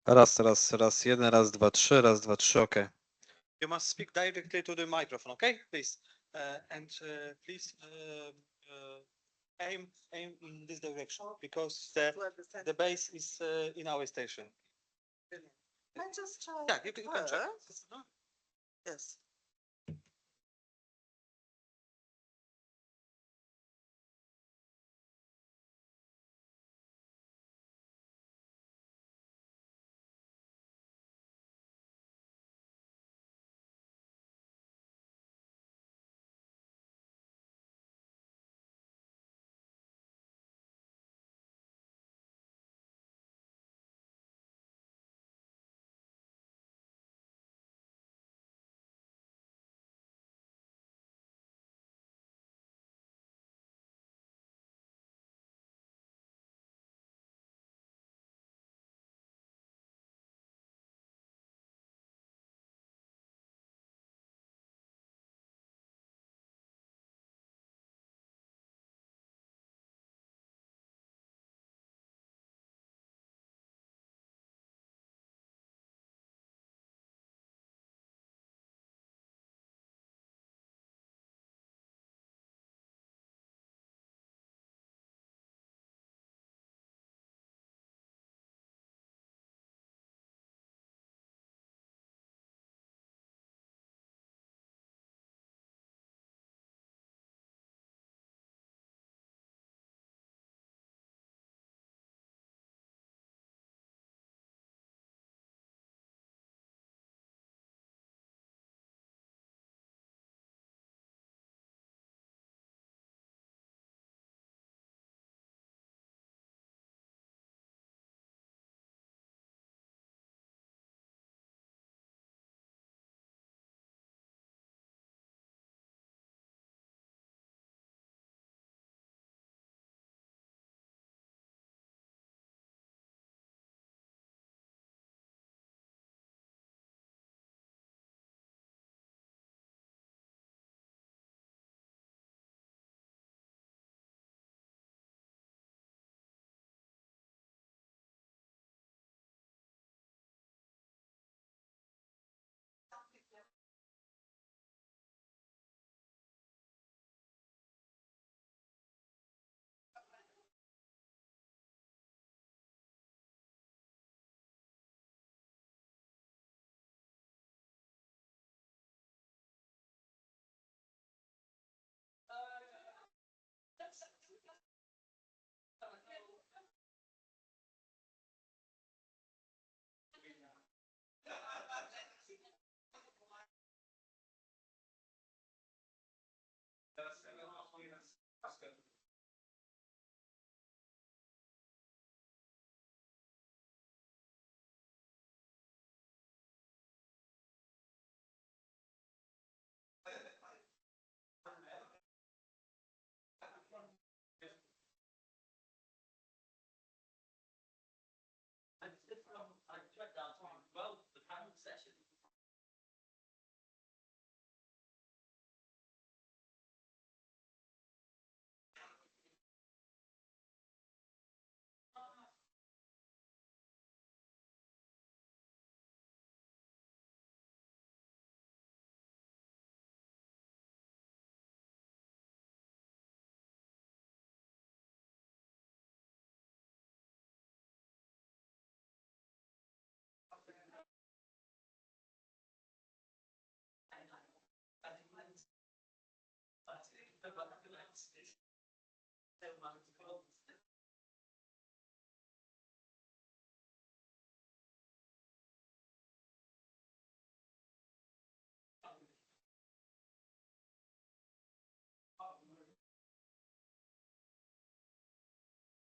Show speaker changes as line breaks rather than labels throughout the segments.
Raz, raz, raz, jeden, raz, dwa, trzy, okay. You must speak directly to the microphone, okay? Please. Please aim in this direction because the base is in our station.
I just try.
Yeah, you can check.
Yes.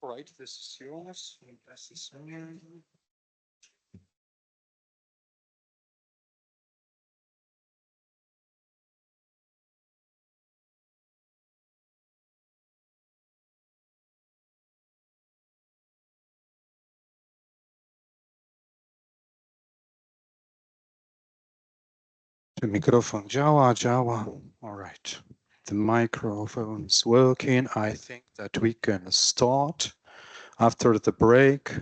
Right, this is yours. This is mine. Czy mikrofon działa? Działa. All right. The microphone is working. I think that we can start after the break.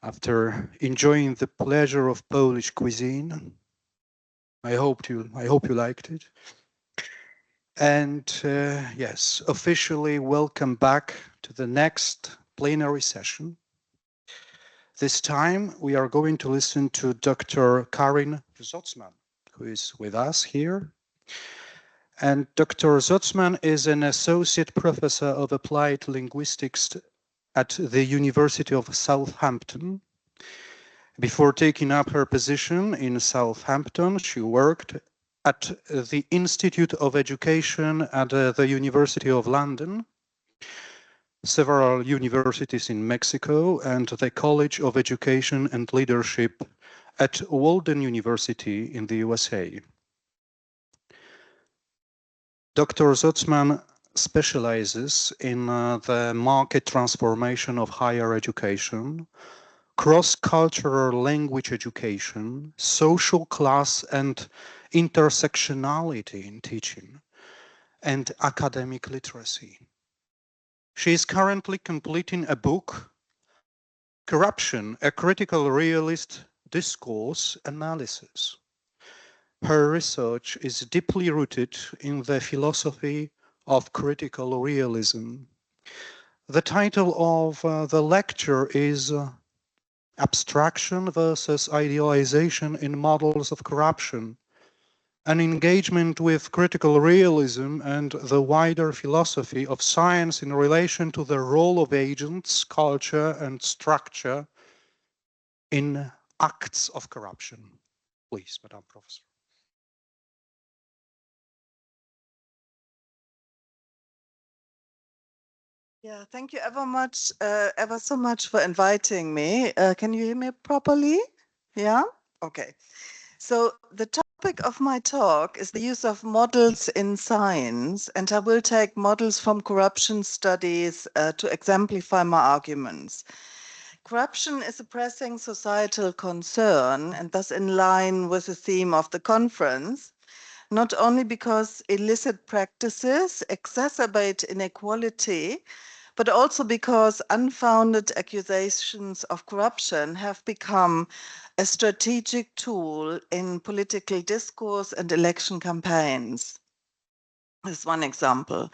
after enjoying the pleasure of Polish cuisine. I hope you liked it. And yes, officially welcome back to the next plenary session. This time we are going to listen to Dr. Karin Zotzman, who is with us here. And Dr. Zotzman is an associate professor of applied linguistics at the University of Southampton. Before taking up her position in Southampton, she worked at the Institute of Education at the University of London, several universities in Mexico, and the College of Education and Leadership at Walden University in the USA. Dr. Zotzman specializes in the market transformation of higher education, cross-cultural language education, social class and intersectionality in teaching, and academic literacy. She is currently completing a book, Corruption, a Critical Realist Discourse Analysis. Her research is deeply rooted in the philosophy of critical realism. The title of the lecture is Abstraction versus Idealization in Models of Corruption, an engagement with critical realism and the wider philosophy of science in relation to the role of agents, culture, and structure in acts of corruption. Please, Madam Professor.
Yeah, thank you ever so much for inviting me. Can you hear me properly? Yeah? Okay. So the topic of my talk is the use of models in science, and I will take models from corruption studies to exemplify my arguments. Corruption is a pressing societal concern, and thus in line with the theme of the conference, not only because illicit practices exacerbate inequality, but also because unfounded accusations of corruption have become a strategic tool in political discourse and election campaigns. This is one example.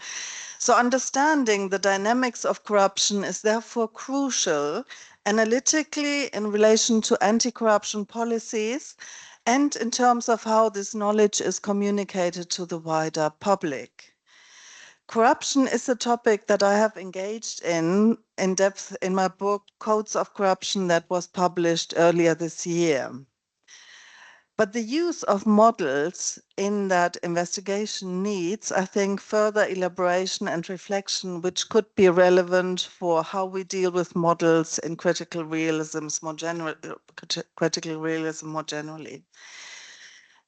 So understanding the dynamics of corruption is therefore crucial analytically in relation to anti-corruption policies and in terms of how this knowledge is communicated to the wider public. Corruption is a topic that I have engaged in depth in my book, Codes of Corruption, that was published earlier this year. But the use of models in that investigation needs, I think, further elaboration and reflection, which could be relevant for how we deal with models in critical realism more generally.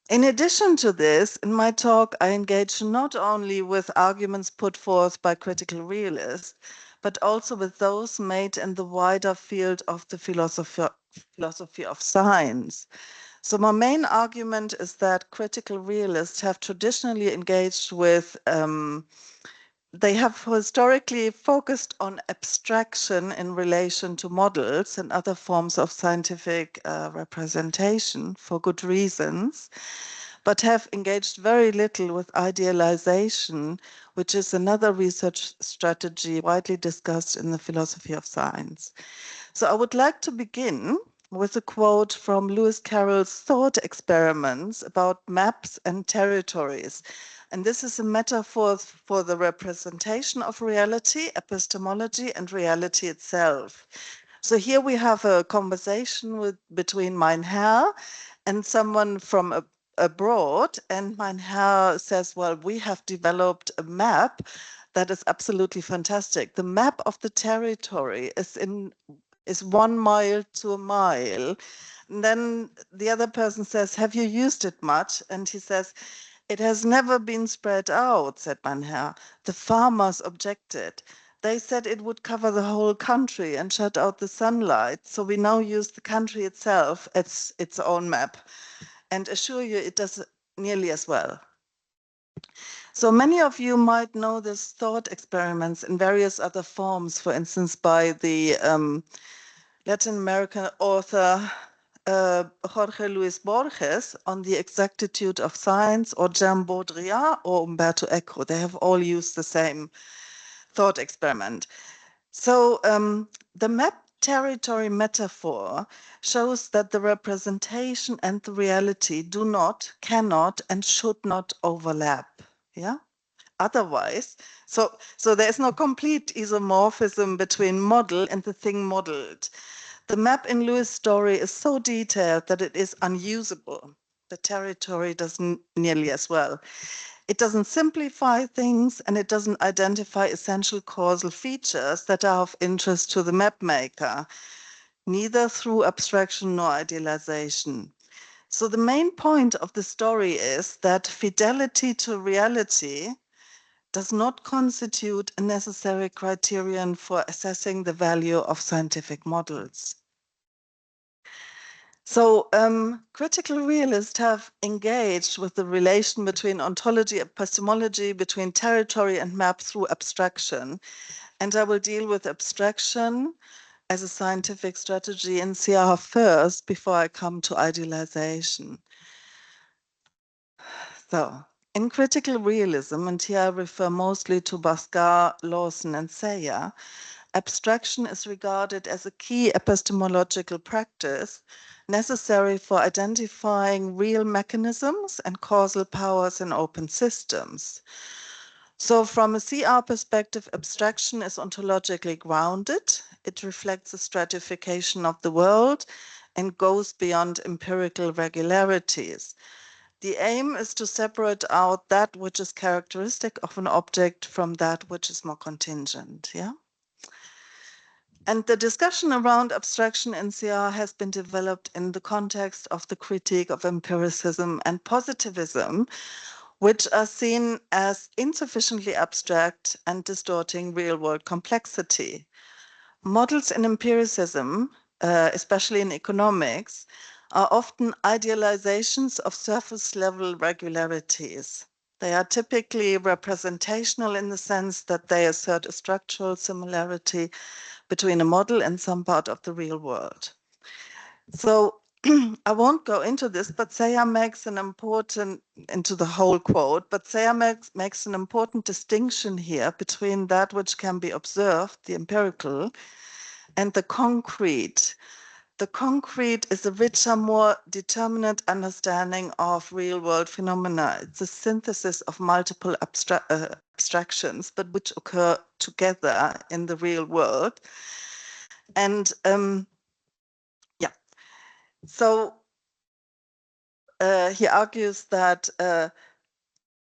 In addition to this, in my talk, I engage not only with arguments put forth by critical realists, but also with those made in the wider field of the philosophy of science. So my main argument is that critical realists have traditionally engaged with, they have historically focused on abstraction in relation to models and other forms of scientific representation for good reasons, but have engaged very little with idealization, which is another research strategy widely discussed in the philosophy of science. So I would like to begin with a quote from Lewis Carroll's thought experiments about maps and territories. And this is a metaphor for the representation of reality, epistemology, and reality itself. So here we have a conversation between Mein Herr and someone from abroad, and Mein Herr says, well, we have developed a map that is absolutely fantastic. The map of the territory is 1 mile to a mile. And then the other person says, have you used it much? And he says, it has never been spread out, said Mein Herr. The farmers objected. They said it would cover the whole country and shut out the sunlight. So we now use the country itself as its own map, and assure you it does nearly as well. So many of you might know this thought experiments in various other forms, for instance, by the Latin American author Jorge Luis Borges on the exactitude of science, or Jean Baudrillard or Umberto Eco. They have all used the same thought experiment. So the map territory metaphor shows that the representation and the reality do not, cannot, and should not overlap. Yeah. Otherwise, so there's no complete isomorphism between model and the thing modeled. The map in Lewis' story is so detailed that it is unusable. The territory doesn't nearly as well. It doesn't simplify things, and it doesn't identify essential causal features that are of interest to the map maker, neither through abstraction nor idealization. So the main point of the story is that fidelity to reality does not constitute a necessary criterion for assessing the value of scientific models. So critical realists have engaged with the relation between ontology and epistemology, between territory and map through abstraction. And I will deal with abstraction as a scientific strategy in CR first before I come to idealization. So in critical realism, and here I refer mostly to Bhaskar, Lawson, and Sayre, abstraction is regarded as a key epistemological practice necessary for identifying real mechanisms and causal powers in open systems. So from a CR perspective, abstraction is ontologically grounded. It reflects a stratification of the world and goes beyond empirical regularities. The aim is to separate out that which is characteristic of an object from that which is more contingent. Yeah. And the discussion around abstraction in CR has been developed in the context of the critique of empiricism and positivism, which are seen as insufficiently abstract and distorting real-world complexity. Models in empiricism, especially in economics, are often idealizations of surface-level regularities. They are typically representational in the sense that they assert a structural similarity between a model and some part of the real world. So I won't go into this, but Sayre makes an important, into the whole quote, but Sayre makes an important distinction here between that which can be observed, the empirical, and the concrete. The concrete is a richer, more determinate understanding of real-world phenomena. It's a synthesis of multiple abstractions, but which occur together in the real world. And yeah, so he argues that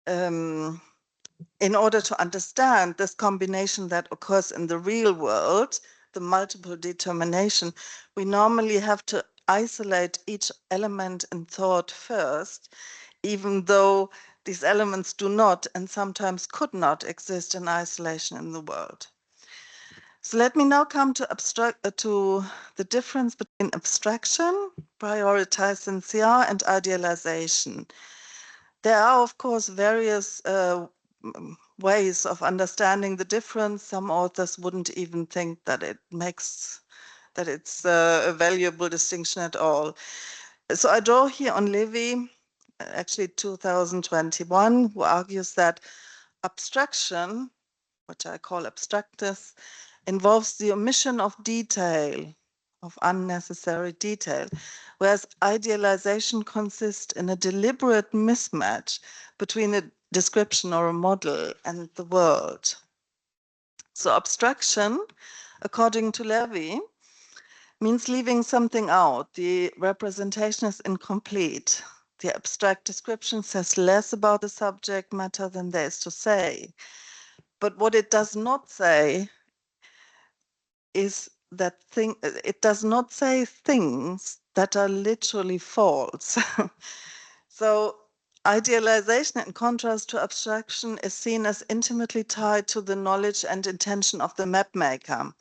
in order to understand this combination that occurs in the real world, the multiple determination, we normally have to isolate each element in thought first, even though these elements do not and sometimes could not exist in isolation in the world. So let me now come to the difference between abstraction, prioritized in CR, and idealization. There are, of course, various ways of understanding the difference. Some authors wouldn't even think that it's a valuable distinction at all. So I draw here on Levy, actually 2021, who argues that abstraction, which I call abstractness, involves the omission of detail, of unnecessary detail, whereas idealization consists in a deliberate mismatch between a description or a model and the world. So abstraction, according to Levy, means leaving something out. The representation is incomplete. The abstract description says less about the subject matter than there is to say. But what it does not say is that it does not say things that are literally false. So idealization, in contrast to abstraction, is seen as intimately tied to the knowledge and intention of the map maker.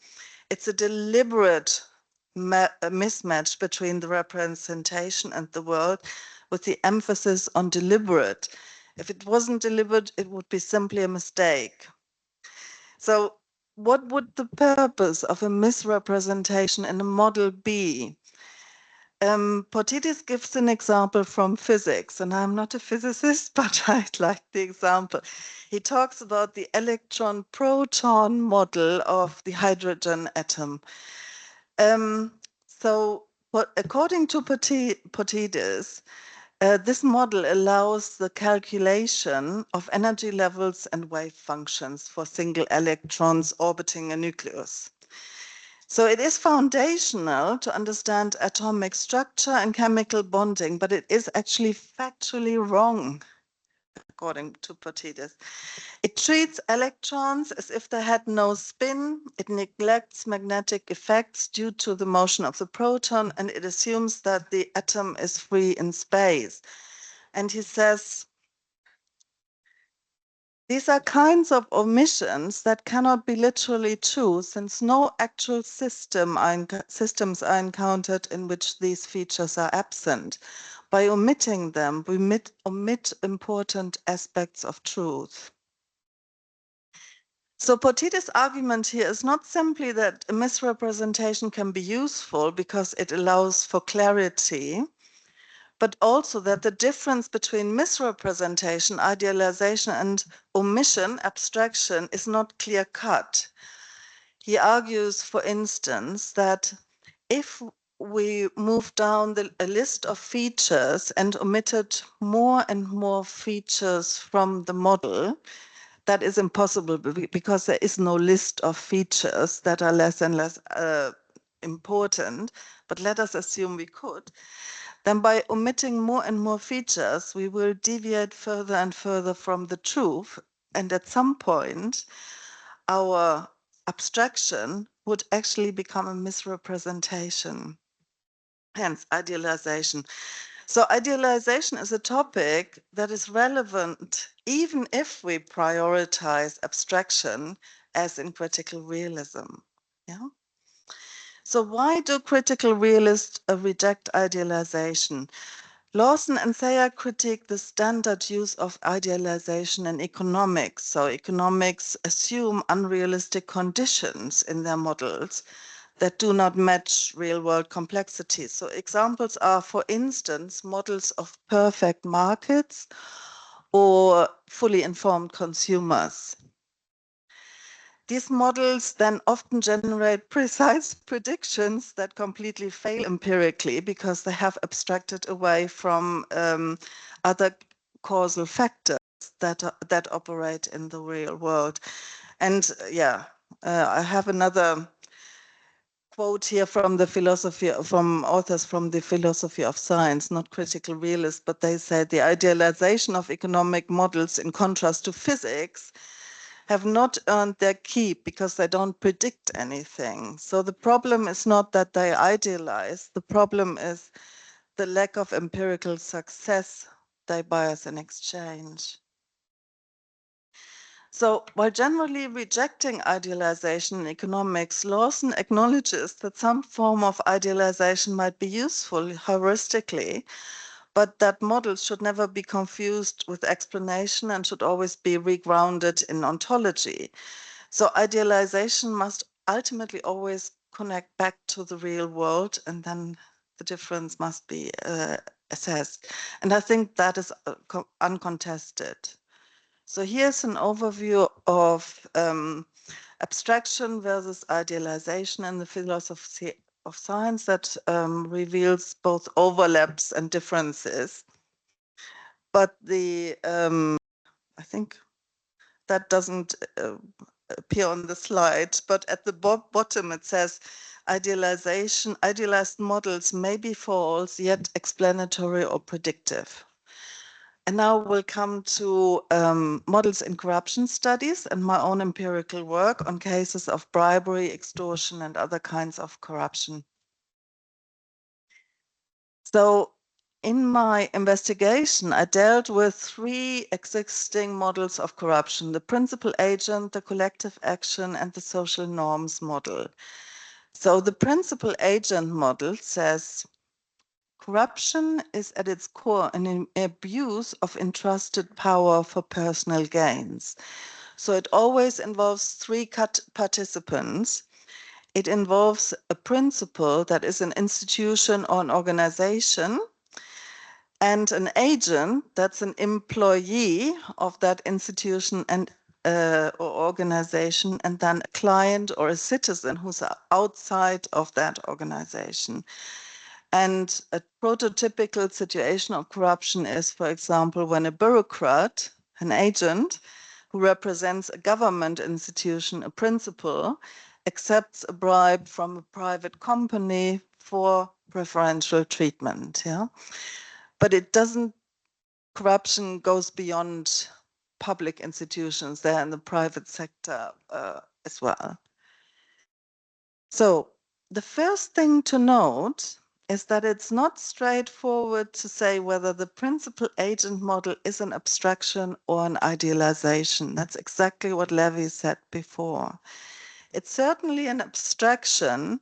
It's a deliberate mismatch between the representation and the world, with the emphasis on deliberate. If it wasn't deliberate, it would be simply a mistake. So what would the purpose of a misrepresentation in a model be? Potidis gives an example from physics, and I'm not a physicist, but I like the example. He talks about the electron-proton model of the hydrogen atom. According to Potidis, this model allows the calculation of energy levels and wave functions for single electrons orbiting a nucleus. So it is foundational to understand atomic structure and chemical bonding, but it is actually factually wrong, according to Potidis. It treats electrons as if they had no spin, it neglects magnetic effects due to the motion of the proton, and it assumes that the atom is free in space. And he says, these are kinds of omissions that cannot be literally true, since no actual systems are encountered in which these features are absent. By omitting them, we omit important aspects of truth. So Potidis' argument here is not simply that a misrepresentation can be useful because it allows for clarity, but also that the difference between misrepresentation, idealization, and omission, abstraction, is not clear-cut. He argues, for instance, that if we move down a list of features and omitted more and more features from the model, that is impossible because there is no list of features that are less and less important. But let us assume we could. Then by omitting more and more features, we will deviate further and further from the truth. And at some point, our abstraction would actually become a misrepresentation, hence idealization. So idealization is a topic that is relevant even if we prioritize abstraction, as in critical realism. Yeah? So why do critical realists reject idealization? Lawson and Thayer critique the standard use of idealization in economics. So economics assume unrealistic conditions in their models that do not match real-world complexity. So examples are, for instance, models of perfect markets or fully informed consumers. These models then often generate precise predictions that completely fail empirically because they have abstracted away from other causal factors that operate in the real world. And I have another quote here from authors from the philosophy of science, not critical realists, but they say the idealization of economic models in contrast to physics have not earned their keep because they don't predict anything. So the problem is not that they idealize, the problem is the lack of empirical success they bias in exchange. So while generally rejecting idealization in economics, Lawson acknowledges that some form of idealization might be useful heuristically, but that models should never be confused with explanation and should always be regrounded in ontology. So idealization must ultimately always connect back to the real world, and then the difference must be assessed. And I think that is uncontested. So here's an overview of abstraction versus idealization in the philosophy of science that reveals both overlaps and differences. But I think that doesn't appear on the slide, but at the bottom it says idealized models may be false, yet explanatory or predictive. And now we'll come to models in corruption studies and my own empirical work on cases of bribery, extortion, and other kinds of corruption. So in my investigation, I dealt with 3 existing models of corruption: the principal agent, the collective action, and the social norms model. So the principal agent model says, corruption is at its core an abuse of entrusted power for personal gains. So it always involves three participants. It involves a principal, that is an institution or an organization, and an agent, that's an employee of that institution and or organization, and then a client or a citizen who's outside of that organization. And a prototypical situation of corruption is, for example, when a bureaucrat, an agent who represents a government institution, a principal, accepts a bribe from a private company for preferential treatment. Yeah, but it doesn't. Corruption goes beyond public institutions. They're in the private sector as well. So the first thing to note is that it's not straightforward to say whether the principal agent model is an abstraction or an idealization. That's exactly what Levy said before. It's certainly an abstraction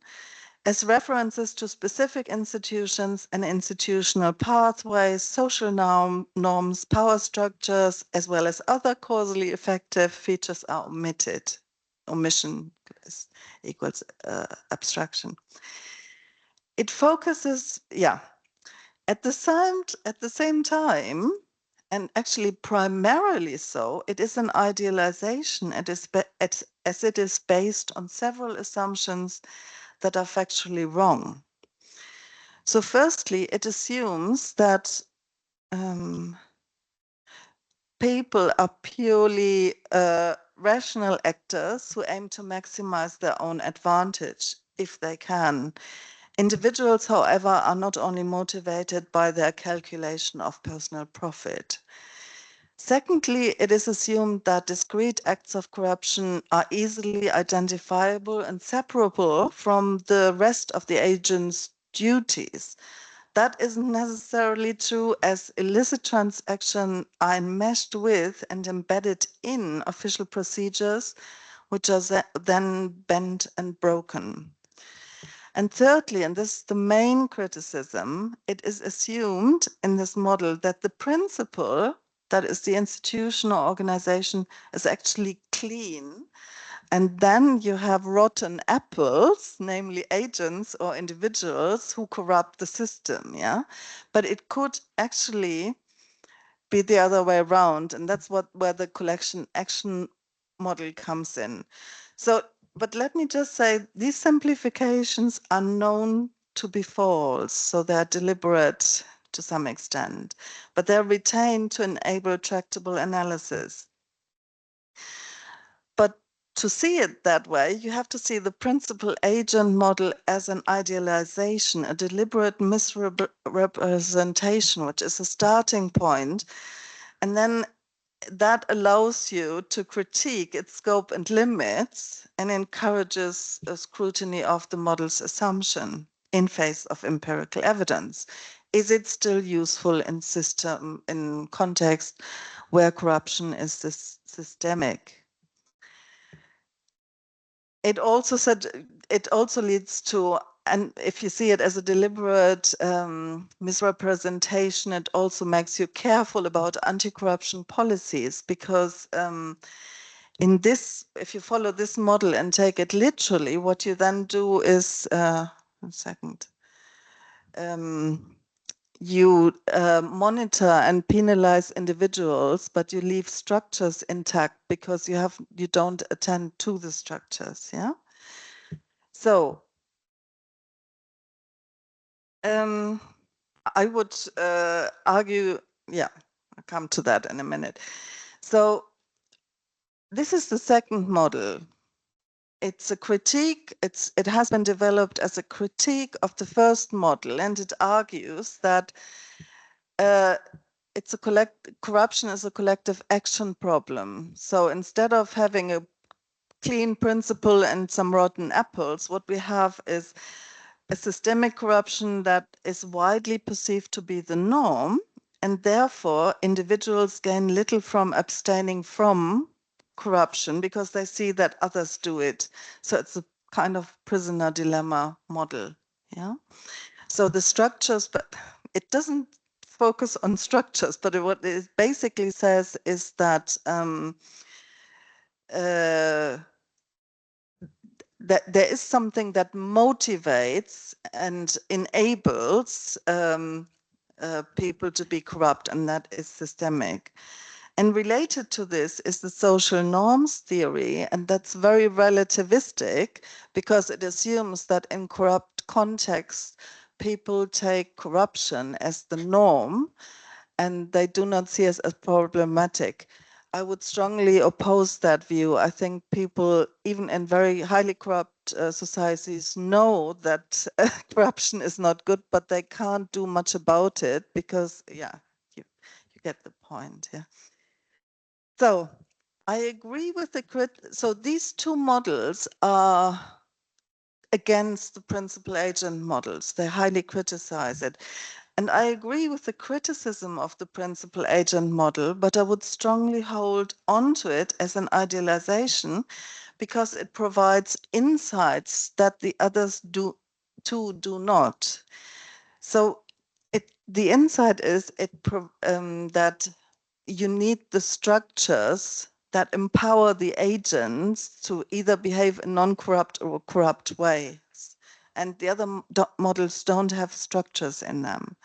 as references to specific institutions and institutional pathways, social norms, power structures, as well as other causally effective features are omitted. Omission equals abstraction. It focuses, at the same time, and actually primarily so, it is an idealization as it is based on several assumptions that are factually wrong. So firstly, it assumes that people are purely rational actors who aim to maximize their own advantage if they can. Individuals, however, are not only motivated by their calculation of personal profit. Secondly, it is assumed that discrete acts of corruption are easily identifiable and separable from the rest of the agent's duties. That isn't necessarily true, as illicit transactions are enmeshed with and embedded in official procedures, which are then bent and broken. And thirdly, and this is the main criticism, it is assumed in this model that the principle, that is the institution or organization, is actually clean. And then you have rotten apples, namely agents or individuals who corrupt the system, yeah? But it could actually be the other way around, and that's where the collection action model comes in. So, but let me just say, these simplifications are known to be false, so they're deliberate to some extent, but they're retained to enable tractable analysis. But to see it that way, you have to see the principal agent model as an idealization, a deliberate misrepresentation, which is a starting point. And then that allows you to critique its scope and limits and encourages a scrutiny of the model's assumption in face of empirical evidence. Is it still useful in context where corruption is systemic? It also leads to, and if you see it as a deliberate misrepresentation, it also makes you careful about anti-corruption policies, because in this, if you follow this model and take it literally, what you then do is, you monitor and penalize individuals, but you leave structures intact because you don't attend to the structures, yeah? So I would argue, I'll come to that in a minute. So this is the second model. It's a critique, it has been developed as a critique of the first model, and it argues that corruption is a collective action problem. So instead of having a clean principle and some rotten apples, what we have is a systemic corruption that is widely perceived to be the norm, and therefore individuals gain little from abstaining from corruption because they see that others do it. So it's a kind of prisoner dilemma model. Yeah. So the structures, but it doesn't focus on structures, but what it basically says is that that there is something that motivates and enables people to be corrupt, and that is systemic. And related to this is the social norms theory, and that's very relativistic because it assumes that in corrupt contexts, people take corruption as the norm and they do not see it as problematic. I would strongly oppose that view. I think people, even in very highly corrupt societies, know that corruption is not good, but they can't do much about it because, yeah, you get the point. Yeah. So I agree with so these two models are against the principal agent models. They highly criticize it. And I agree with the criticism of the principal agent model, but I would strongly hold on to it as an idealization because it provides insights that the others do not. So the insight is that you need the structures that empower the agents to either behave in non-corrupt or corrupt ways. And the other models don't have structures in them.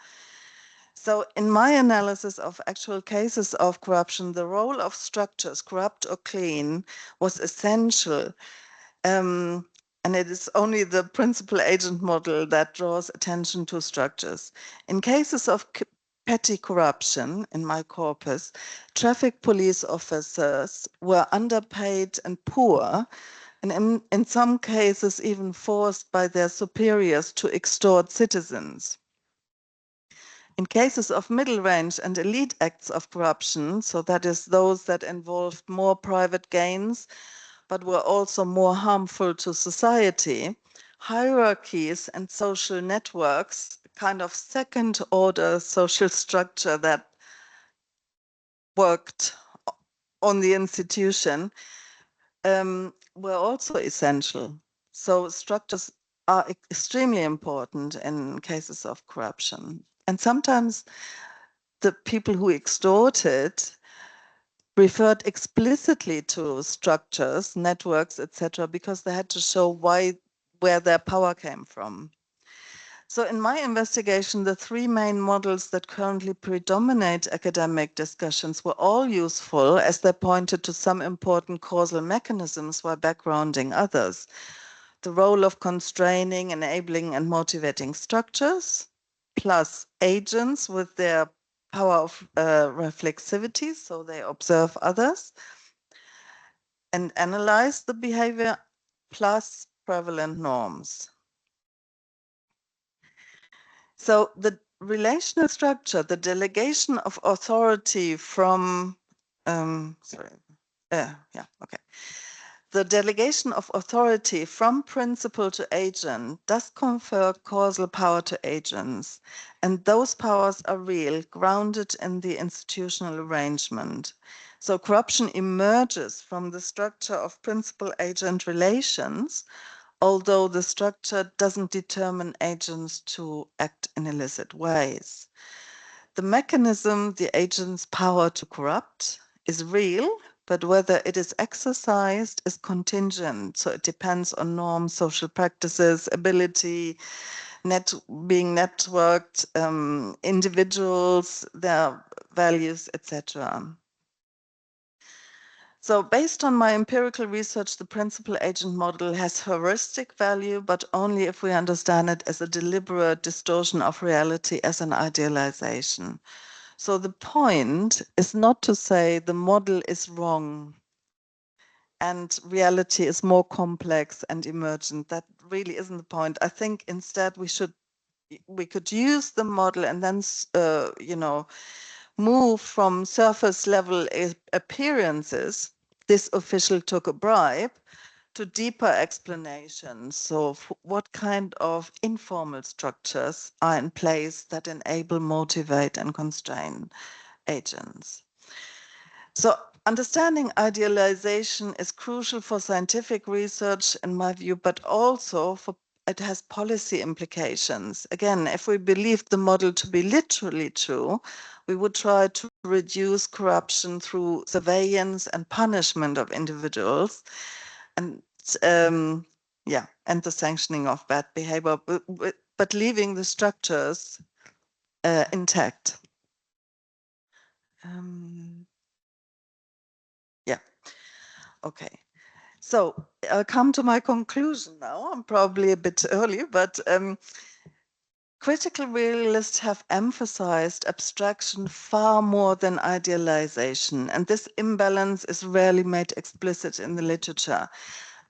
So in my analysis of actual cases of corruption, the role of structures, corrupt or clean, was essential. And it is only the principal agent model that draws attention to structures. In cases of petty corruption in my corpus, traffic police officers were underpaid and poor, and in some cases even forced by their superiors to extort citizens. In cases of middle range and elite acts of corruption, so that is those that involved more private gains, but were also more harmful to society, hierarchies and social networks, kind of second order social structure that worked on the institution, were also essential. So structures are extremely important in cases of corruption. And sometimes the people who extorted referred explicitly to structures, networks, etc., because they had to show where their power came from. So in my investigation, the three main models that currently predominate academic discussions were all useful as they pointed to some important causal mechanisms while backgrounding others. The role of constraining, enabling, and motivating structures, plus agents with their power of reflexivity, so they observe others and analyze the behavior, plus prevalent norms. So the relational structure, the delegation of authority from, The delegation of authority from principal to agent does confer causal power to agents, and those powers are real, grounded in the institutional arrangement. So corruption emerges from the structure of principal-agent relations, although the structure doesn't determine agents to act in illicit ways. The mechanism, the agent's power to corrupt, is real, but whether it is exercised is contingent. So it depends on norms, social practices, ability, being networked, individuals, their values, etc. So based on my empirical research, the principal agent model has heuristic value, but only if we understand it as a deliberate distortion of reality as an idealization. So the point is not to say the model is wrong and reality is more complex and emergent. That really isn't the point. I think instead we could use the model and then, move from surface level appearances. This official took a bribe, to deeper explanations. So what kind of informal structures are in place that enable, motivate, and constrain agents? So understanding idealization is crucial for scientific research, in my view, but also for it has policy implications. Again, if we believe the model to be literally true, we would try to reduce corruption through surveillance and punishment of individuals, and and the sanctioning of bad behavior, but leaving the structures intact. Okay. So I'll come to my conclusion now. I'm probably a bit early, but critical realists have emphasized abstraction far more than idealization, and this imbalance is rarely made explicit in the literature.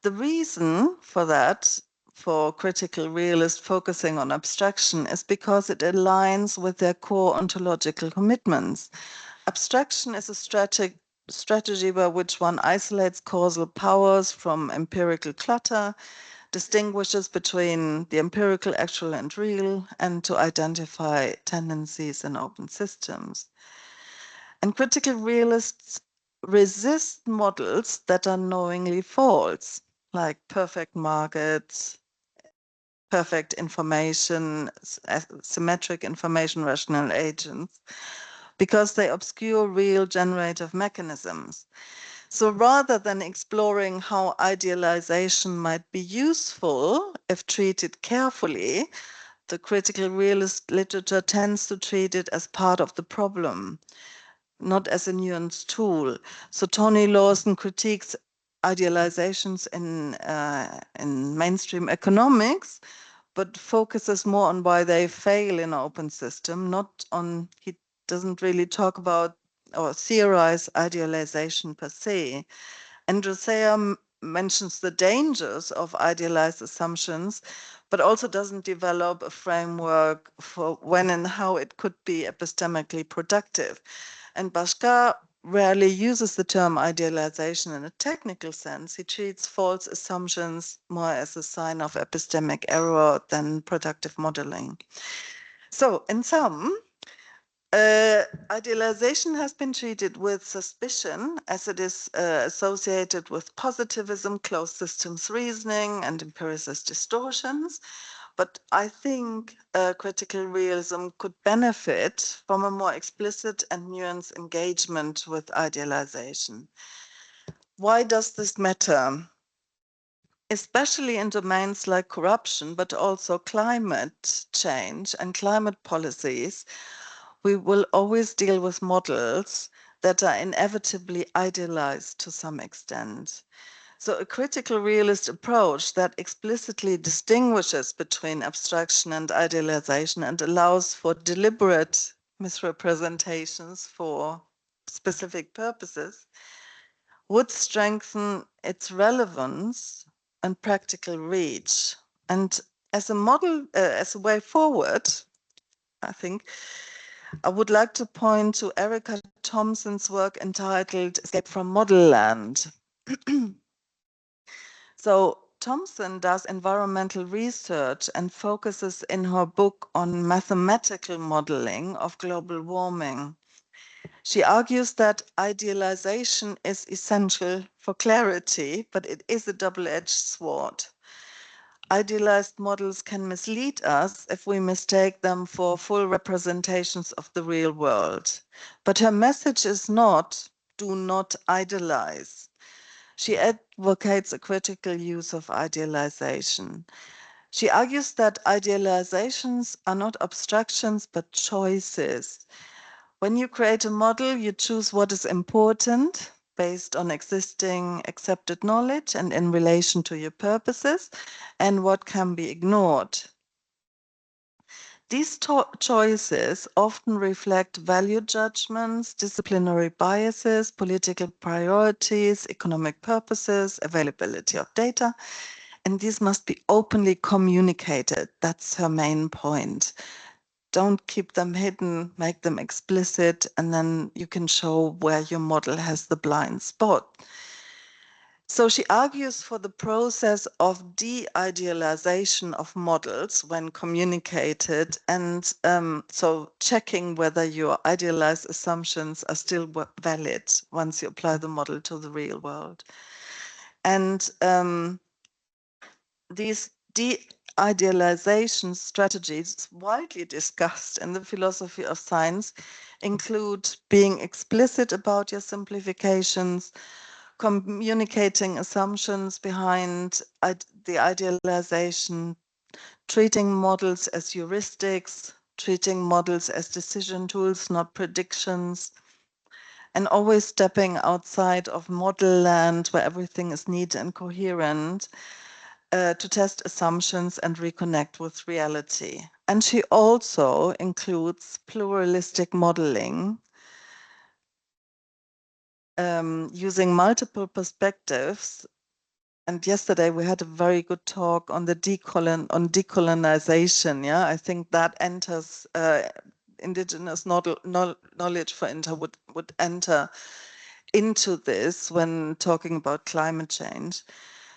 The reason for that, for critical realists focusing on abstraction, is because it aligns with their core ontological commitments. Abstraction is a strategy by which one isolates causal powers from empirical clutter, distinguishes between the empirical, actual, and real, and to identify tendencies in open systems. And critical realists resist models that are knowingly false, like perfect markets, perfect information, symmetric information rational agents, because they obscure real generative mechanisms. So rather than exploring how idealization might be useful if treated carefully, the critical realist literature tends to treat it as part of the problem, not as a nuanced tool. So Tony Lawson critiques idealizations in mainstream economics, but focuses more on why they fail in open system, not on, he doesn't really talk about or theorize idealization per se. And Dresser mentions the dangers of idealized assumptions, but also doesn't develop a framework for when and how it could be epistemically productive. And Bashkar rarely uses the term idealization in a technical sense. He treats false assumptions more as a sign of epistemic error than productive modeling. So in sum, idealization has been treated with suspicion as it is associated with positivism, closed systems reasoning, and empiricist distortions. But I think critical realism could benefit from a more explicit and nuanced engagement with idealization. Why does this matter? Especially in domains like corruption, but also climate change and climate policies, we will always deal with models that are inevitably idealized to some extent. So a critical realist approach that explicitly distinguishes between abstraction and idealization and allows for deliberate misrepresentations for specific purposes would strengthen its relevance and practical reach. And as a model, as a way forward, I think, I would like to point to Erica Thompson's work entitled Escape from Model Land. So Thompson does environmental research and focuses in her book on mathematical modeling of global warming. She argues that idealization is essential for clarity, but it is a double-edged sword. Idealized models can mislead us if we mistake them for full representations of the real world. But her message is not, do not idealize. She advocates a critical use of idealization. She argues that idealizations are not abstractions, but choices. When you create a model, you choose what is important based on existing accepted knowledge and in relation to your purposes, and what can be ignored. These choices often reflect value judgments, disciplinary biases, political priorities, economic purposes, availability of data, and these must be openly communicated. That's her main point. Don't keep them hidden, make them explicit, and then you can show where your model has the blind spot. So she argues for the process of de-idealization of models when communicated, and so checking whether your idealized assumptions are still valid once you apply the model to the real world. And these idealization strategies widely discussed in the philosophy of science include being explicit about your simplifications, communicating assumptions behind the idealization, treating models as heuristics, treating models as decision tools, not predictions, and always stepping outside of model land where everything is neat and coherent to test assumptions and reconnect with reality. And she also includes pluralistic modeling, using multiple perspectives. And yesterday we had a very good talk on the decolonization. Yeah, I think that enters indigenous knowledge for Inter would enter into this when talking about climate change.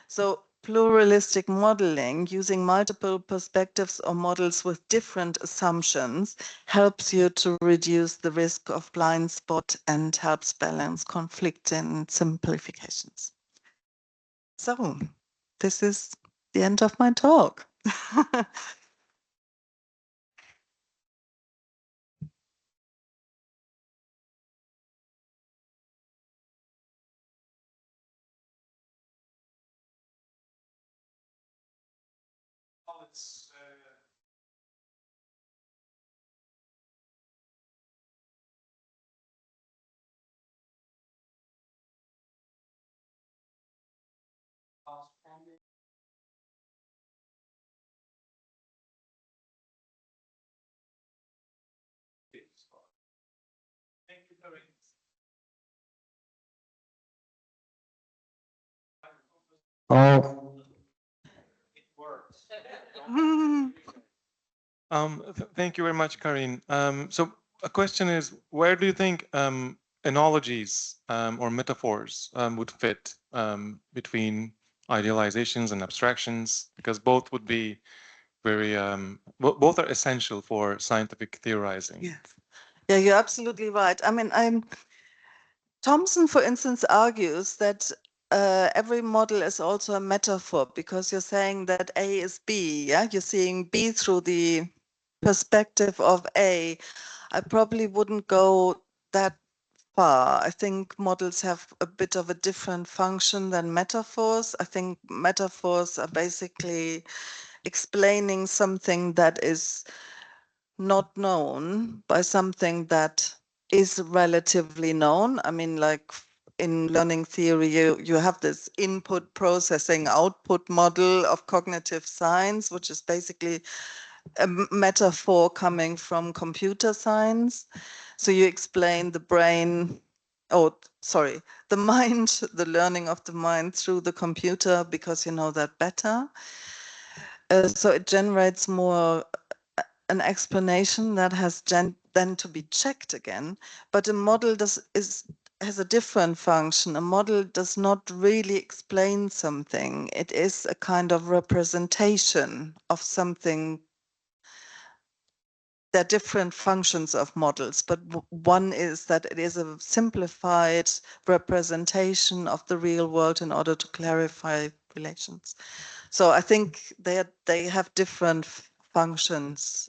So pluralistic modeling, using multiple perspectives or models with different assumptions, helps you to reduce the risk of blind spot and helps balance conflict and simplifications. So this is the end of my talk.
Oh,
Thank you very much, Karin. So a question is, where do you think analogies or metaphors would fit between idealizations and abstractions? Because both would be very, both are essential for scientific theorizing.
Yes. Yeah, you're absolutely right. I mean, Thompson, for instance, argues that every model is also a metaphor because you're saying that A is B. Yeah, you're seeing B through the perspective of A. I probably wouldn't go that far. I think models have a bit of a different function than metaphors. I think metaphors are basically explaining something that is not known by something that is relatively known. I mean, like in learning theory, you have this input processing output model of cognitive science, which is basically a metaphor coming from computer science. So you explain the brain, the mind, the learning of the mind through the computer because you know that better. So it generates more an explanation that has then to be checked again. But a model has a different function. A model does not really explain something. It is a kind of representation of something. There are different functions of models, but one is that it is a simplified representation of the real world in order to clarify relations. So I think they have different functions,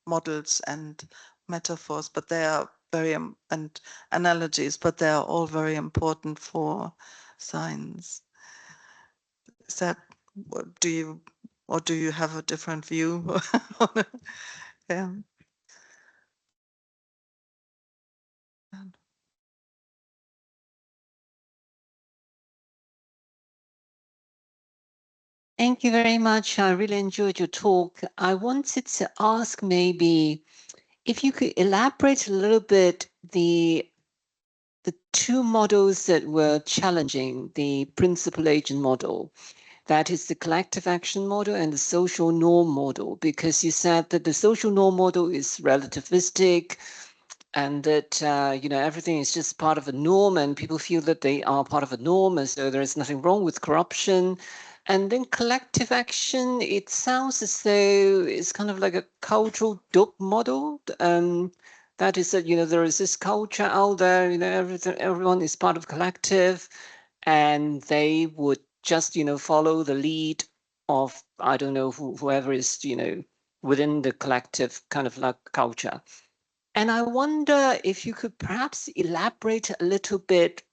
models and metaphors, but they are and analogies, but they are all very important for science. Is that, do you have a different view? Yeah.
Thank you very much. I really enjoyed your talk. I wanted to ask maybe if you could elaborate a little bit the two models that were challenging the principal agent model. That is the collective action model and the social norm model, because you said that the social norm model is relativistic and that, everything is just part of a norm and people feel that they are part of a norm and so there is nothing wrong with corruption. And then collective action, it sounds as though it's kind of like a cultural dog model. That is that, there is this culture out there, everyone is part of collective and they would just, follow the lead of, I don't know, whoever is, you know, within the collective kind of like culture. And I wonder if you could perhaps elaborate a little bit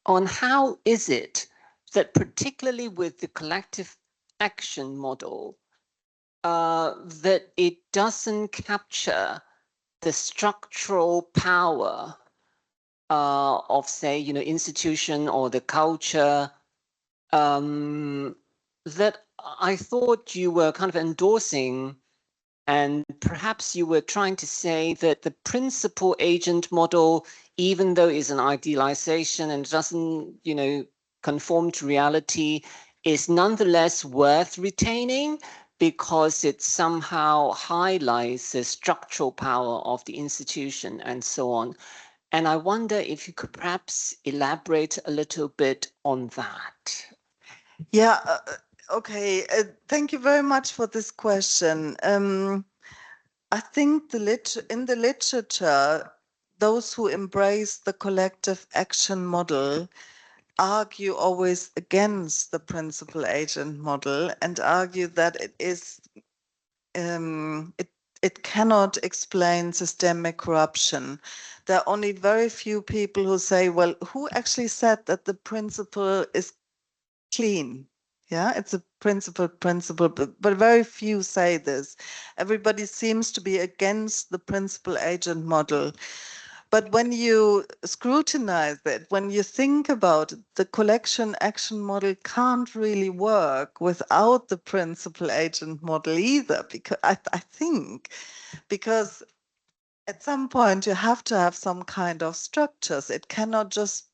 on how is it that particularly with the collective action model, that it doesn't capture the structural power of, say, you know, institution or the culture, that I thought you were kind of endorsing, and perhaps you were trying to say that the principal agent model, even though it's an idealization and doesn't, you know, conform to reality, is nonetheless worth retaining because it somehow highlights the structural power of the institution and so on. And I wonder if you could perhaps elaborate a little bit on that.
Yeah, okay. Thank you very much for this question. I think in the literature, those who embrace the collective action model argue always against the principal agent model and argue that it cannot explain systemic corruption. There are only very few people who say, well, who actually said that the principle is clean? Yeah, it's a principle, but very few say this. Everybody seems to be against the principal agent model. But when you scrutinize it, when you think about it, the collection action model can't really work without the principal agent model either, because I think because at some point you have to have some kind of structures. It cannot just,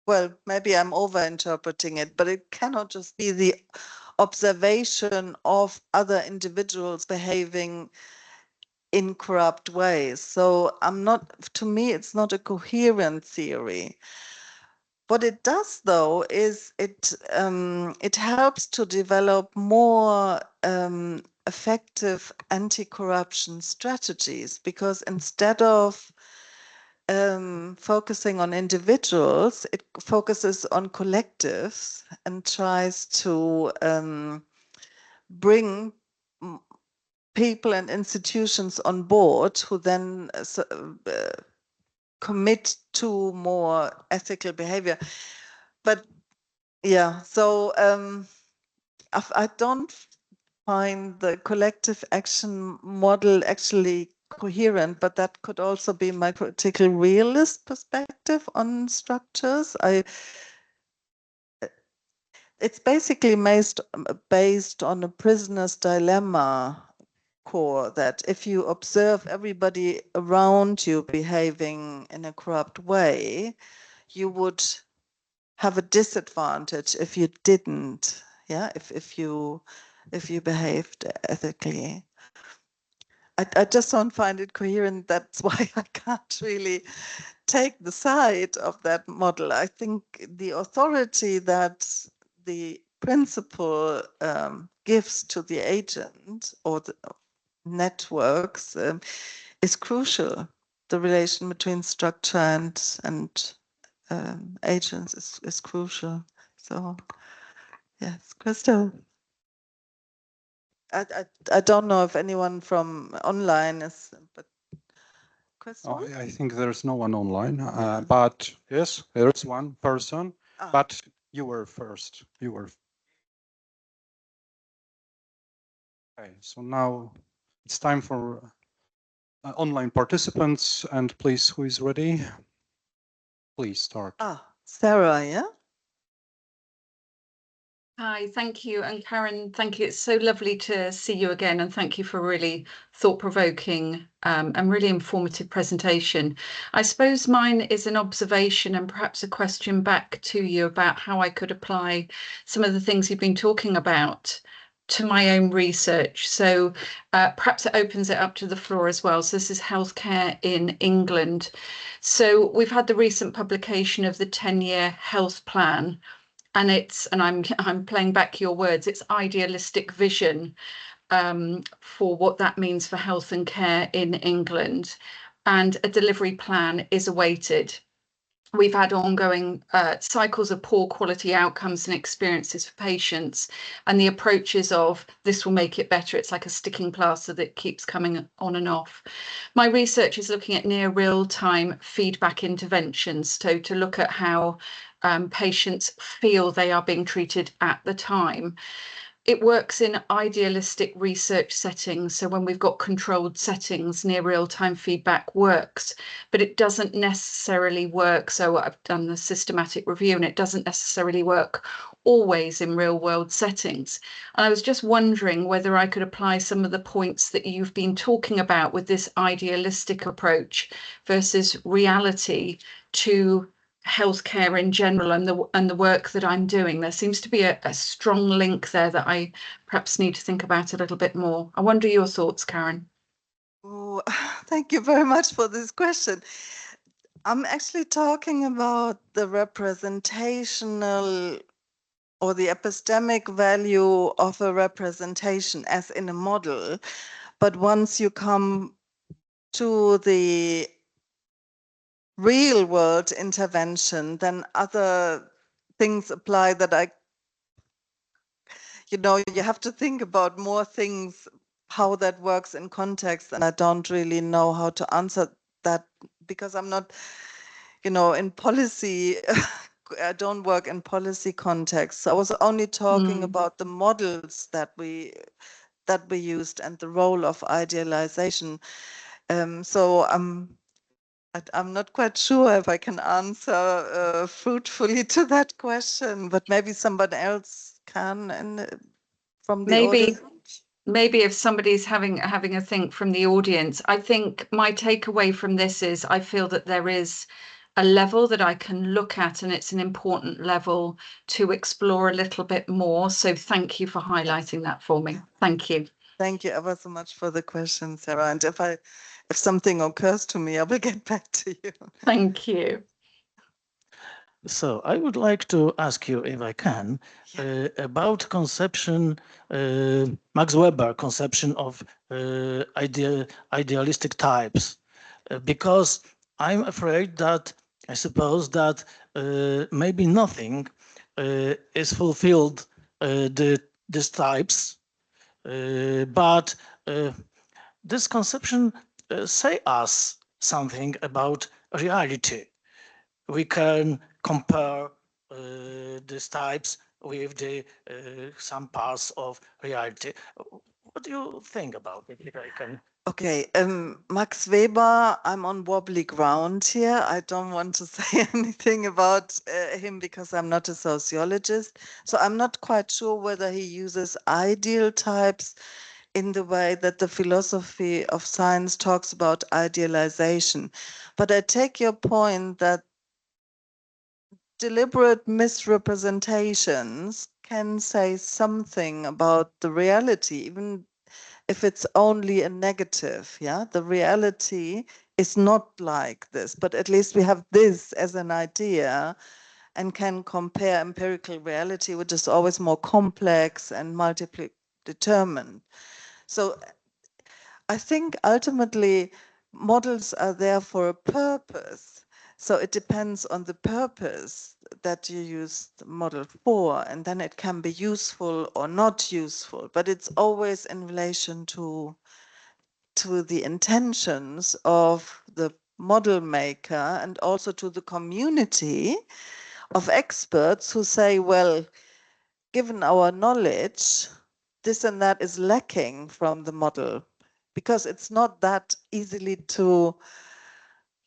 well, maybe I'm overinterpreting it, but it cannot just be the observation of other individuals behaving in corrupt ways. So to me, it's not a coherent theory. What it does, though, is it helps to develop more effective anti-corruption strategies, because instead of focusing on individuals, it focuses on collectives and tries to bring people and institutions on board who then commit to more ethical behavior. But yeah, so I don't find the collective action model actually coherent, but that could also be my critical realist perspective on structures. It's basically based on a prisoner's dilemma core, that if you observe everybody around you behaving in a corrupt way, you would have a disadvantage if you didn't. Yeah, if you behaved ethically. I just don't find it coherent. That's why I can't really take the side of that model. I think the authority that the principle gives to the agent or the networks is crucial. The relation between structure and agents is crucial. So, yes, Crystal. I don't know if anyone from online is, but Crystal?
Oh, I think there's no one online, but yes, there is one person, but you were first. You were. Okay, so now it's time for online participants, and please, who is ready? Please start.
Sarah, yeah?
Hi, thank you. And Karen, thank you. It's so lovely to see you again. And thank you for a really thought-provoking and really informative presentation. I suppose mine is an observation and perhaps a question back to you about how I could apply some of the things you've been talking about to my own research. So perhaps it opens it up to the floor as well. So this is healthcare in England. So we've had the recent publication of the 10-year health plan. And I'm playing back your words, it's idealistic vision for what that means for health and care in England. And a delivery plan is awaited. we've had ongoing cycles of poor quality outcomes and experiences for patients, and the approaches of this will make it better. It's like a sticking plaster that keeps coming on and off. My research is looking at near real-time feedback interventions, so to look at how patients feel they are being treated at the time. It works in idealistic research settings. So when we've got controlled settings, near real-time feedback works, but it doesn't necessarily work. So I've done the systematic review, and it doesn't necessarily work always in real-world settings. And I was just wondering whether I could apply some of the points that you've been talking about with this idealistic approach versus reality to healthcare in general and the work that I'm doing. There seems to be a strong link there that I perhaps need to think about a little bit more. I wonder your thoughts, Karen.
Oh, thank you very much for this question. I'm actually talking about the representational or the epistemic value of a representation as in a model. But once you come to the real world intervention, then other things apply that you have to think about more things, how that works in context. And I don't really know how to answer that because I'm not, in policy. I don't work in policy context. So I was only talking about the models that we used and the role of idealization. So I'm not quite sure if I can answer fruitfully to that question, but maybe somebody else can from the audience.
Maybe if somebody's having a think from the audience. I think my takeaway from this is I feel that there is a level that I can look at, and it's an important level to explore a little bit more. So thank you for highlighting that for me. Thank you.
Thank you ever so much for the question, Sarah. And if something occurs to me, I will get back to you.
Thank you.
So I would like to ask you, if I can, about conception, Max Weber conception of idealistic types, because I'm afraid that I suppose that maybe nothing is fulfilled these types, but this conception say us something about reality. We can compare these types with the some parts of reality. What do you think about it, if I can?
Okay, Max Weber, I'm on wobbly ground here. I don't want to say anything about him because I'm not a sociologist. So I'm not quite sure whether he uses ideal types in the way that the philosophy of science talks about idealization. But I take your point that deliberate misrepresentations can say something about the reality, even if it's only a negative. Yeah, the reality is not like this, but at least we have this as an idea and can compare empirical reality, which is always more complex and multiply determined. So I think ultimately models are there for a purpose. So it depends on the purpose that you use the model for, and then it can be useful or not useful, but it's always in relation to the intentions of the model maker and also to the community of experts who say, well, given our knowledge, this and that is lacking from the model, because it's not that easily to,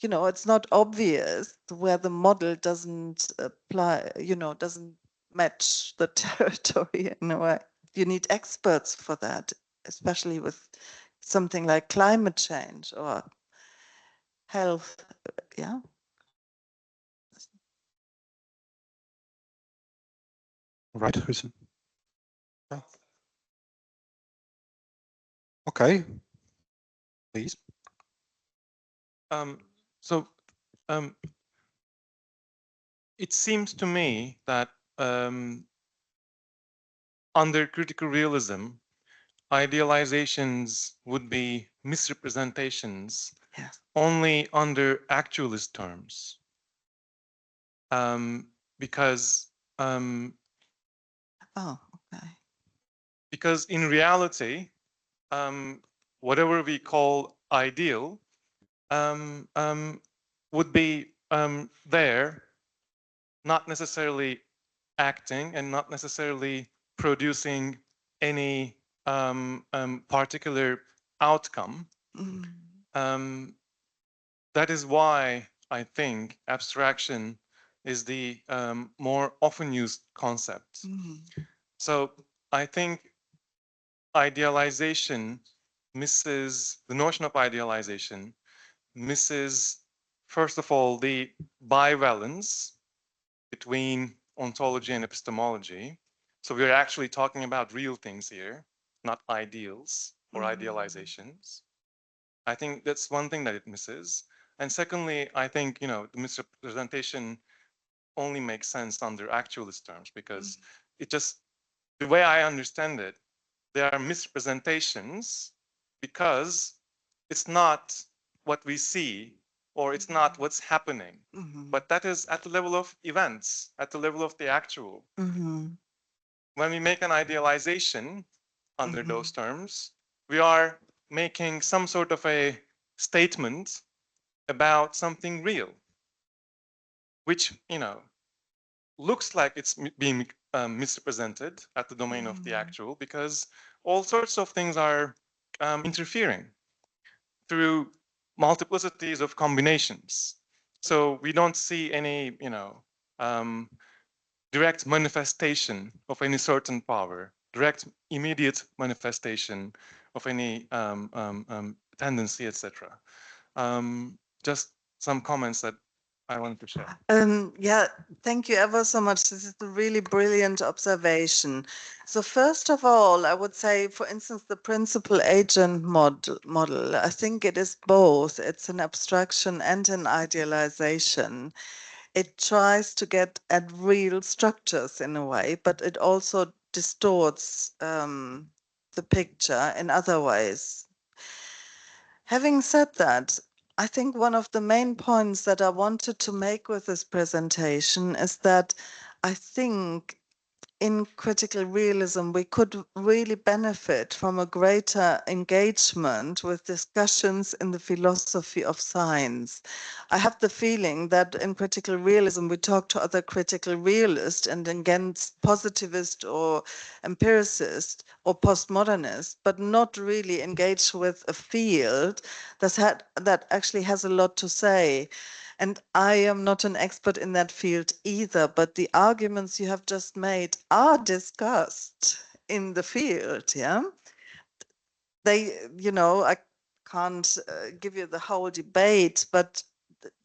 it's not obvious where the model doesn't apply, doesn't match the territory in a way. You need experts for that, especially with something like climate change or health. Yeah.
Right, Hussein. Okay, please.
So it seems to me that under critical realism, idealizations would be misrepresentations only under actualist terms. because
Oh, okay.
because in reality, whatever we call ideal would be there, not necessarily acting and not necessarily producing any particular outcome.
Mm.
That is why I think abstraction is the more often used concept.
Mm.
So I think idealization misses, the notion of idealization misses, first of all, the bivalence between ontology and epistemology. So we're actually talking about real things here, not ideals or idealizations. I think that's one thing that it misses. And secondly, I think, the misrepresentation only makes sense under actualist terms because it just, the way I understand it, there are misrepresentations because it's not what we see or it's not what's happening, but that is at the level of events, at the level of the actual. When we make an idealization under those terms, we are making some sort of a statement about something real, which, looks like it's being misrepresented at the domain of the actual because all sorts of things are interfering through multiplicities of combinations. So we don't see any, direct manifestation of any certain power, direct immediate manifestation of any tendency, etc. Just some comments that I wanted to share.
Yeah, thank you ever so much. This is a really brilliant observation. So first of all, I would say, for instance, the principal agent model, I think it is both. It's an abstraction and an idealization. It tries to get at real structures in a way, but it also distorts the picture in other ways. Having said that, I think one of the main points that I wanted to make with this presentation is that I think in critical realism, we could really benefit from a greater engagement with discussions in the philosophy of science. I have the feeling that in critical realism, we talk to other critical realists and against positivist or empiricist or postmodernist, but not really engage with a field that actually has a lot to say. And I am not an expert in that field either, but the arguments you have just made are discussed in the field, yeah? They, I can't give you the whole debate, but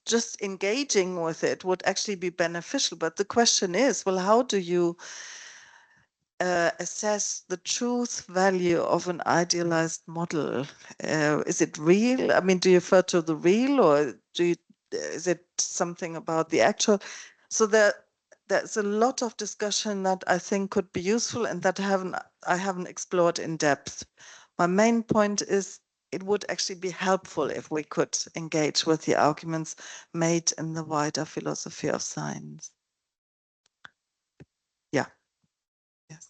just engaging with it would actually be beneficial. But the question is, well, how do you assess the truth value of an idealized model? Is it real? I mean, do you refer to the real, or is it something about the actual? So there's a lot of discussion that I think could be useful and that I haven't explored in depth. My main point is it would actually be helpful if we could engage with the arguments made in the wider philosophy of science. Yeah. Yes.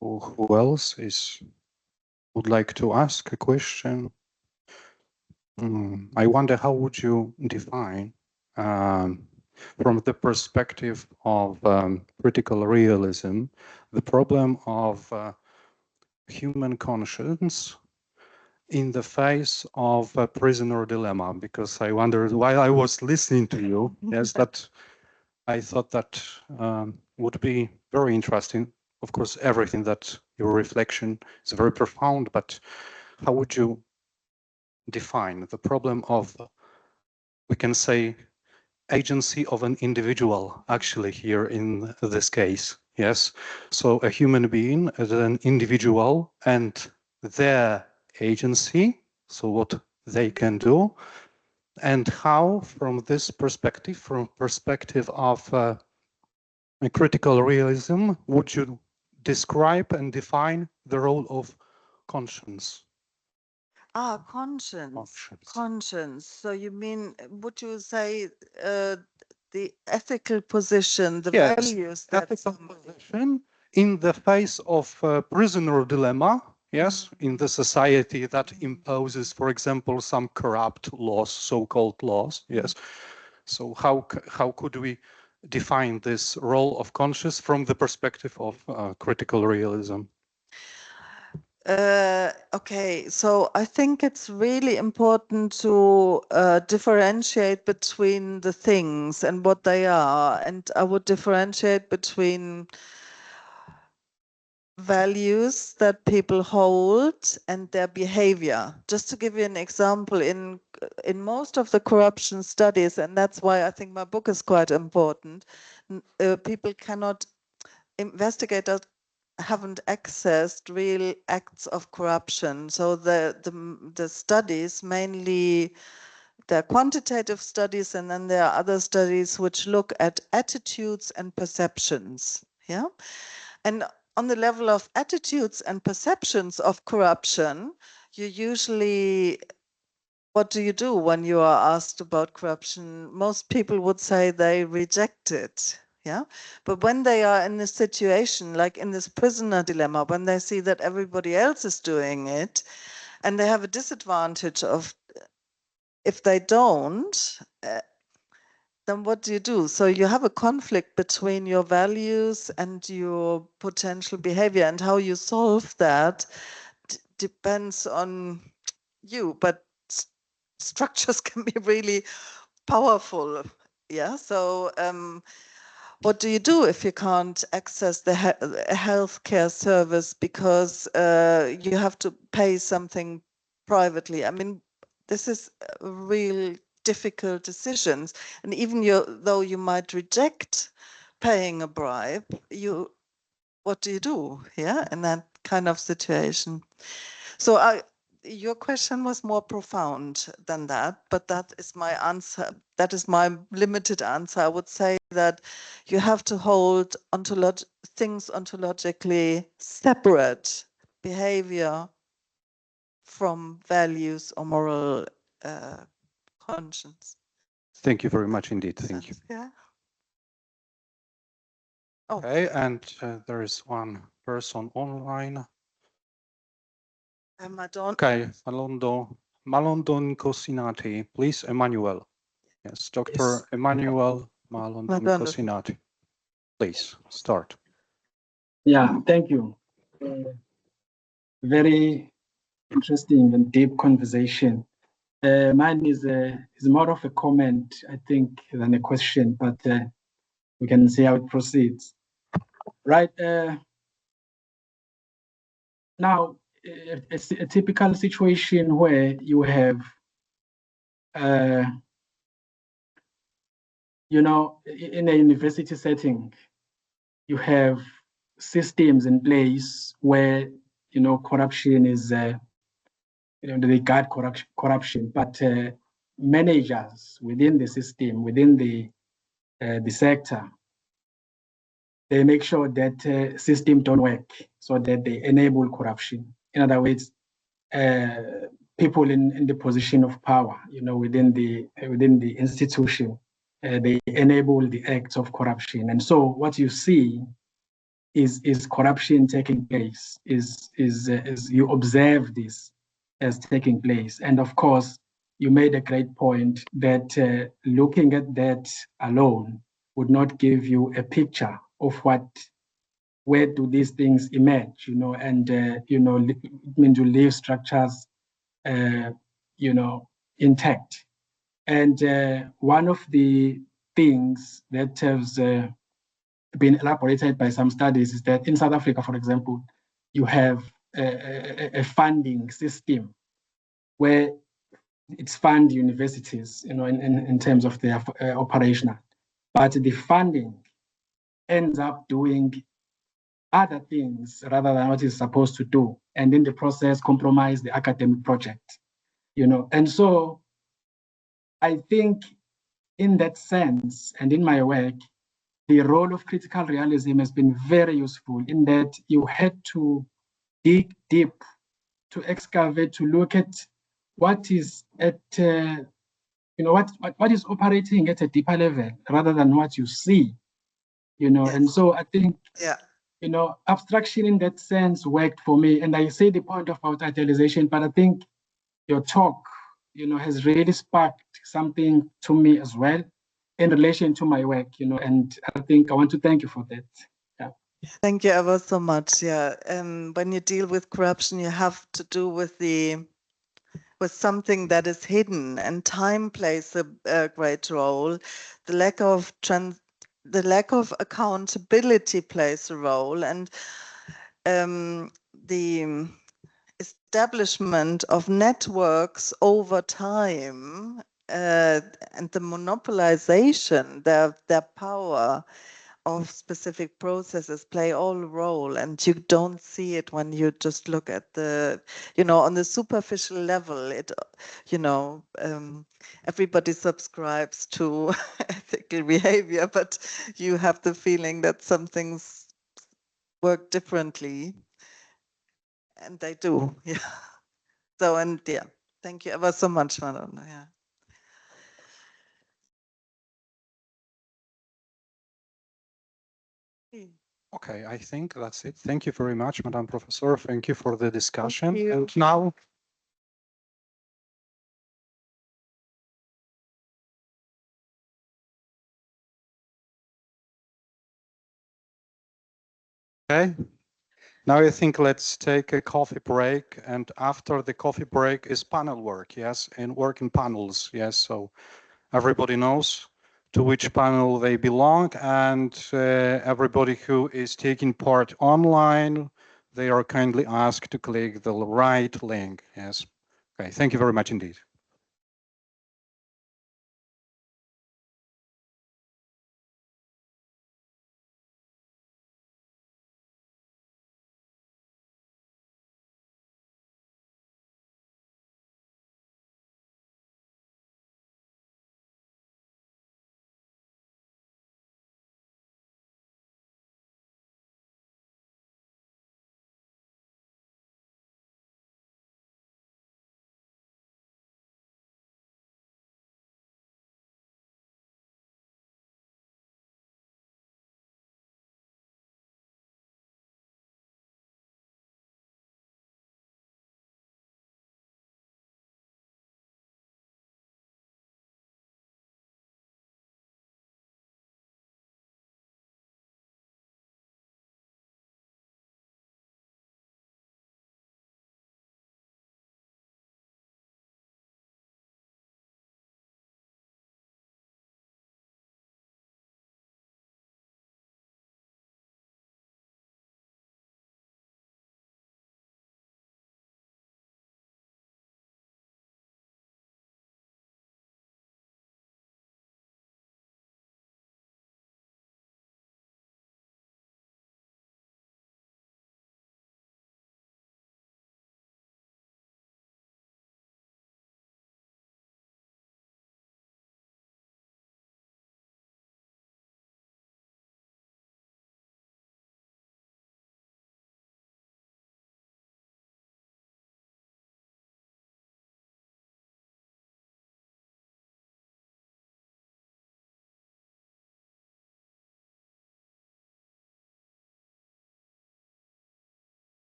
Who else would like to ask a question? I wonder, how would you define, from the perspective of critical realism, the problem of human conscience in the face of a prisoner dilemma? Because I wondered while I was listening to you, yes, that I thought that would be very interesting. Of course, everything that your reflection is very profound, but how would you define the problem of, we can say, agency of an individual, actually, here in this case? Yes, so a human being as an individual and their agency, so what they can do, and how, from this perspective, from perspective of a critical realism, would you describe and define the role of conscience?
Conscience. So you mean, would you say the ethical position, the
Yes,
values that
ethical
somebody.
position in the face of prisoner dilemma, yes, in the society that imposes, for example, some corrupt laws, so-called laws, yes. So how could we define this role of conscience from the perspective of critical realism?
Okay, so I think it's really important to differentiate between the things and what they are. And I would differentiate between values that people hold and their behavior. Just to give you an example, in most of the corruption studies, and that's why I think my book is quite important, people cannot, investigators haven't accessed real acts of corruption. So the studies mainly, they're quantitative studies, and then there are other studies which look at attitudes and perceptions. Yeah, and on the level of attitudes and perceptions of corruption, you usually, what do you do when you are asked about corruption? Most people would say they reject it. Yeah. But when they are in a situation like in this prisoner dilemma, when they see that everybody else is doing it and they have a disadvantage of, if they don't, then what do you do? So you have a conflict between your values and your potential behavior, and how you solve that depends on you. But structures can be really powerful. Yeah. So what do you do if you can't access the healthcare service because you have to pay something privately? I mean, this is real difficult decisions. And even though you might reject paying a bribe, what do you do? Yeah, in that kind of situation. So your question was more profound than that, but that is my answer. That is my limited answer. I would say that you have to hold things ontologically separate, behavior from values or moral conscience.
Thank you very much indeed. Thank you.
Yeah. Oh.
Okay, and there is one person online. Okay, Malondon Cosinati, please, Emmanuel. Yes, Dr.
Yes.
Emmanuel Malondon Cosinati. Please start.
Yeah, thank you. Very interesting and deep conversation. Mine is more of a comment, I think, than a question, but we can see how it proceeds. Right. Now, a typical situation where you have, in a university setting, you have systems in place where, corruption is, they guard corruption, but managers within the system, within the sector, they make sure that system don't work so that they enable corruption. In other words, people in the position of power, within the institution, they enable the acts of corruption. And so what you see is corruption taking place, is you observe this as taking place. And of course, you made a great point that looking at that alone would not give you a picture of where do these things emerge, and, it means to leave structures, intact. And one of the things that has been elaborated by some studies is that in South Africa, for example, you have a funding system where it's fund universities, in terms of their operational, but the funding ends up doing other things rather than what it's supposed to do, and in the process compromise the academic project, and so I think in that sense, and in my work, the role of critical realism has been very useful in that you had to dig deep, to excavate, to look at what is at you know, what is operating at a deeper level rather than what you see, you know.
Yes.
And so I think,
Yeah.
you know, abstraction in that sense worked for me. And I say the point about idealization, but I think your talk, you know, has really sparked something to me as well in relation to my work, you know, and I think I want to thank you for that. Yeah.
Thank you ever so much. Yeah. When you deal with corruption, you have to do with something that is hidden, and time plays a great role. The lack of accountability plays a role, and the establishment of networks over time and the monopolization, their power of specific processes play all a role, and you don't see it when you just look at the, you know, on the superficial level. It, you know, everybody subscribes to ethical behavior, but you have the feeling that some things work differently, and they do. Yeah. So, and yeah, thank you ever so much, Madonna. Yeah.
Okay, I think that's it. Thank you very much, Madam Professor. Thank you for the discussion.
you.
And now, okay, now I think let's take a coffee break. And after the coffee break is panel work, yes, and work in panels, yes. So everybody knows to which panel they belong, and everybody who is taking part online, they are kindly asked to click the right link, yes. Okay, thank you very much indeed.